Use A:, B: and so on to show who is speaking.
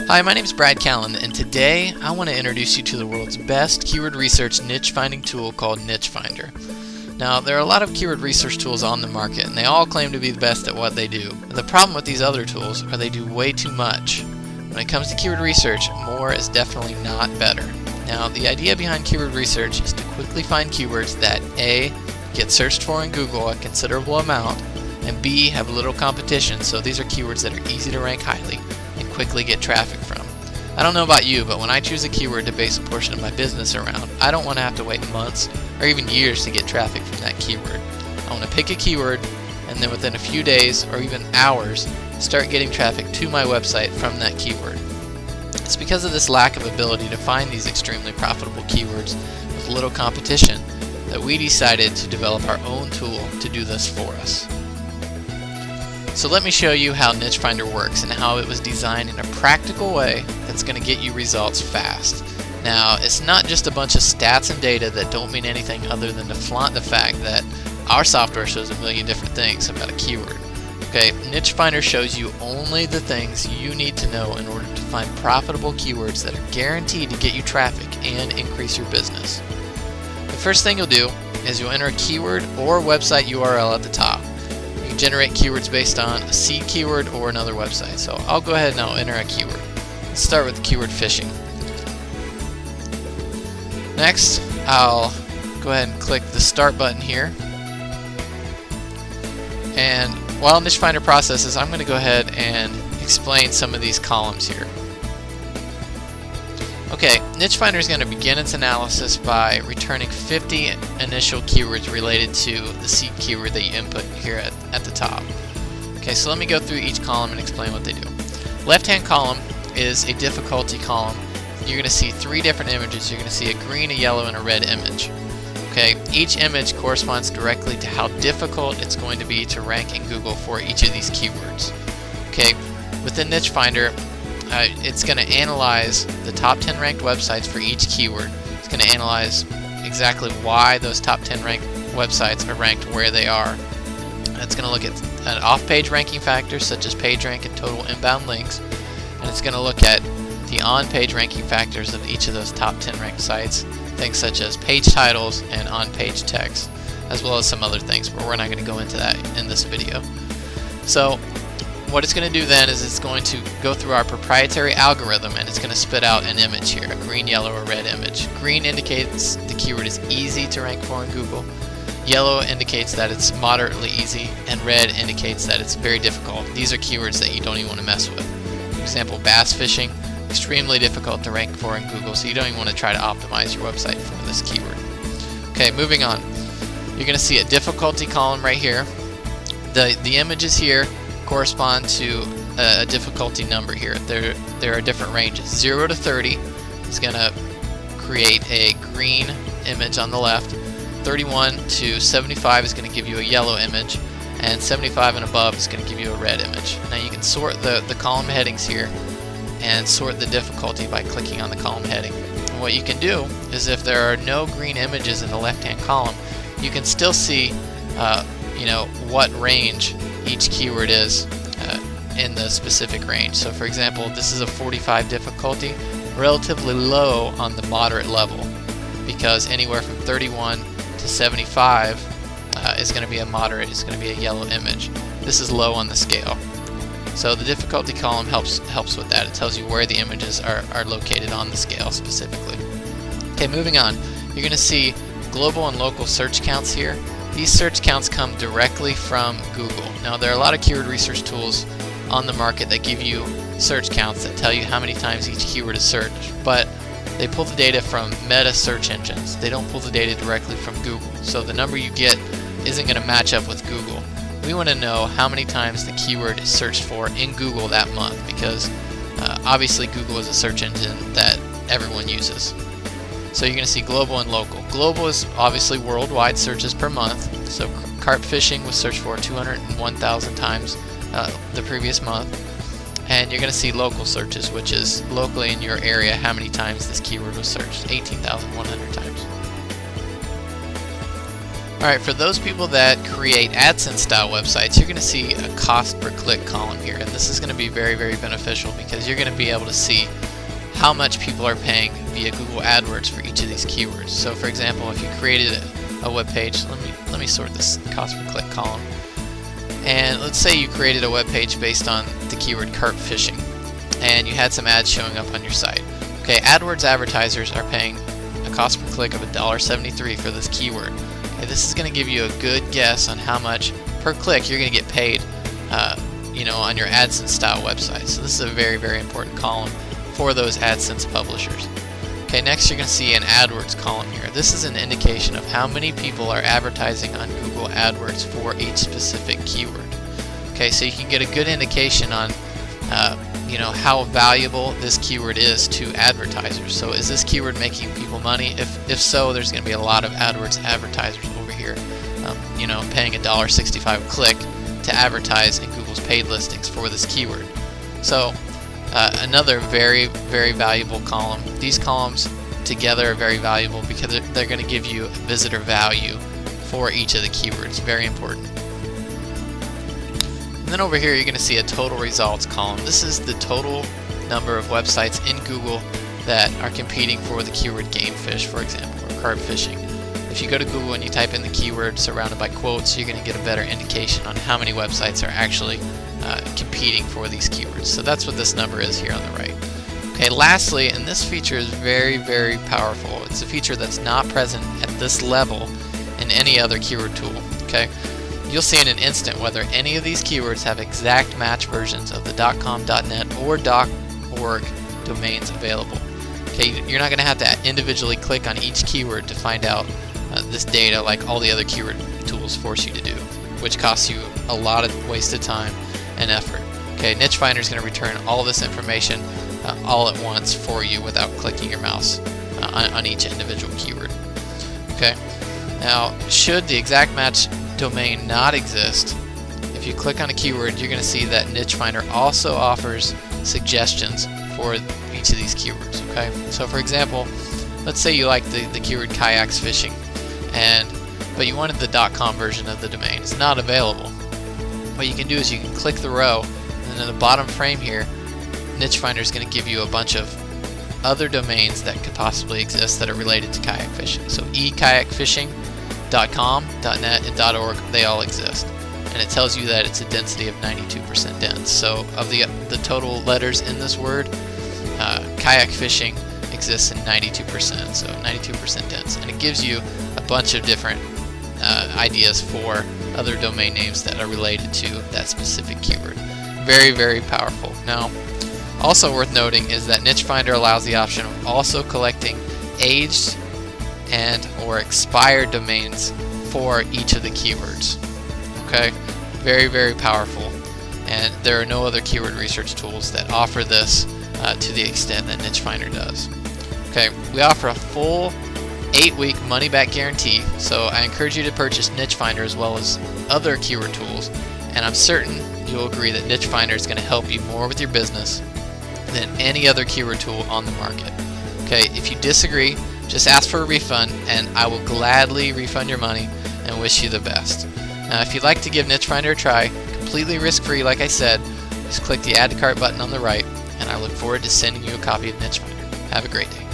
A: Hi, my name is Brad Callen, and today I want to introduce you to the world's best keyword research niche finding tool called Niche Finder. Now, there are a lot of keyword research tools on the market, and they all claim to be the best at what they do. The problem with these other tools are they do way too much. When it comes to keyword research, more is definitely not better. Now, the idea behind keyword research is to quickly find keywords that A, get searched for in Google a considerable amount, and B, have little competition, so these are keywords that are easy to rank highly and quickly get traffic from. I don't know about you, but when I choose a keyword to base a portion of my business around, I don't want to have to wait months or even years to get traffic from that keyword. I want to pick a keyword and then within a few days or even hours start getting traffic to my website from that keyword. It's because of this lack of ability to find these extremely profitable keywords with little competition that we decided to develop our own tool to do this for us. So let me show you how Niche Finder works and how it was designed in a practical way that's going to get you results fast. Now, it's not just a bunch of stats and data that don't mean anything other than to flaunt the fact that our software shows a million different things about a keyword. Okay, Niche Finder shows you only the things you need to know in order to find profitable keywords that are guaranteed to get you traffic and increase your business. The first thing you'll do is you'll enter a keyword or website URL at the top. You can generate keywords based on a seed keyword or another website. So I'll go ahead and I'll enter a keyword. Let's start with the keyword fishing. Next, I'll go ahead and click the start button here. And while Niche Finder processes, I'm going to go ahead and explain some of these columns here. Okay, Niche Finder is going to begin its analysis by returning 50 initial keywords related to the seed keyword that you input here at the top. Okay, so let me go through each column and explain what they do. Left-hand column is a difficulty column. You're going to see three different images. You're going to see a green, a yellow, and a red image. Okay, each image corresponds directly to how difficult it's going to be to rank in Google for each of these keywords. Okay, within Niche Finder, it's going to analyze the top 10 ranked websites for each keyword. It's going to analyze exactly why those top 10 ranked websites are ranked where they are. It's going to look at off-page ranking factors such as PageRank and total inbound links. And it's going to look at the on-page ranking factors of each of those top 10 ranked sites, things such as page titles and on-page text, as well as some other things, but we're not going to go into that in this video. So what it's going to do then is it's going to go through our proprietary algorithm and it's going to spit out an image here, a green, yellow, or red image. Green indicates the keyword is easy to rank for in Google. Yellow indicates that it's moderately easy, and red indicates that it's very difficult. These are keywords that you don't even want to mess with. For example, bass fishing, extremely difficult to rank for in Google, so you don't even want to try to optimize your website for this keyword. Okay, moving on. You're going to see a difficulty column right here. The images here correspond to a difficulty number here. There are different ranges. 0 to 30 is going to create a green image on the left. 31 to 75 is going to give you a yellow image, and 75 and above is going to give you a red image. Now you can sort the column headings here and sort the difficulty by clicking on the column heading. And what you can do is if there are no green images in the left-hand column, you can still see what range each keyword is in the specific range. So for example, this is a 45 difficulty, relatively low on the moderate level, because anywhere from 31 to 75 is going to be a moderate, it's going to be a yellow image. This is low on the scale. So the difficulty column helps with that. It tells you where the images are located on the scale specifically. Okay, moving on. You're going to see global and local search counts here. These search counts come directly from Google. Now there are a lot of keyword research tools on the market that give you search counts that tell you how many times each keyword is searched, but they pull the data from meta search engines. They don't pull the data directly from Google. So the number you get isn't going to match up with Google. We want to know how many times the keyword is searched for in Google that month, because obviously Google is a search engine that everyone uses. So you're going to see global and local. Global is obviously worldwide searches per month. So carp fishing was searched for 201,000 times the previous month. And you're going to see local searches, which is locally in your area how many times this keyword was searched, 18,100 times. Alright, for those people that create AdSense style websites, you're going to see a cost per click column here, and this is going to be very, very beneficial because you're going to be able to see how much people are paying via Google AdWords for each of these keywords. So for example, if you created a web page, let me sort this cost per click column, and let's say you created a web page based on the keyword carp fishing, and you had some ads showing up on your site. Okay, AdWords advertisers are paying a cost per click of $1.73 for this keyword. Okay, this is going to give you a good guess on how much per click you're going to get paid on your AdSense style website. So this is a very, very important column for those AdSense publishers. Okay, next you're going to see an AdWords column here. This is an indication of how many people are advertising on Google AdWords for each specific keyword. Okay, so you can get a good indication on how valuable this keyword is to advertisers. So is this keyword making people money? If so, there's going to be a lot of AdWords advertisers over here, paying $1.65 a click to advertise in Google's paid listings for this keyword. So another very, very valuable column. These columns together are very valuable because they're going to give you visitor value for each of the keywords. Very important. And then over here you're going to see a total results column. This is the total number of websites in Google that are competing for the keyword game fish, for example, or carp fishing. If you go to Google and you type in the keyword surrounded by quotes, you're going to get a better indication on how many websites are actually competing for these keywords. So that's what this number is here on the right. Okay, lastly, and this feature is very, very powerful. It's a feature that's not present at this level in any other keyword tool. Okay, you'll see in an instant whether any of these keywords have exact match versions of the .com, .net, or .org domains available. Okay, you're not going to have to individually click on each keyword to find out this data like all the other keyword tools force you to do, which costs you a lot of wasted time and effort. Okay, Niche Finder is going to return all this information all at once for you without clicking your mouse on each individual keyword. Okay, now should the exact match domain not exist, if you click on a keyword, you're going to see that Niche Finder also offers suggestions for each of these keywords. Okay, so for example, let's say you like the keyword kayaks fishing, but you wanted the .com version of the domain. It's not available. What you can do is you can click the row, and in the bottom frame here, Niche Finder is going to give you a bunch of other domains that could possibly exist that are related to kayak fishing. So ekayakfishing.com, .net, and .org, they all exist. And it tells you that it's a density of 92% dense. So of the total letters in this word, kayak fishing exists in 92%, so 92% dense. And it gives you a bunch of different ideas for other domain names that are related to that specific keyword. Very, very powerful. Now, also worth noting is that Niche Finder allows the option of also collecting aged and or expired domains for each of the keywords. Okay, very, very powerful, and there are no other keyword research tools that offer this to the extent that Niche Finder does. Okay, we offer a full 8-week money-back guarantee, so I encourage you to purchase Niche Finder as well as other keyword tools, and I'm certain you'll agree that Niche Finder is going to help you more with your business than any other keyword tool on the market. Okay, if you disagree, just ask for a refund, and I will gladly refund your money and wish you the best. Now, if you'd like to give Niche Finder a try, completely risk-free like I said, just click the Add to Cart button on the right, and I look forward to sending you a copy of Niche Finder. Have a great day.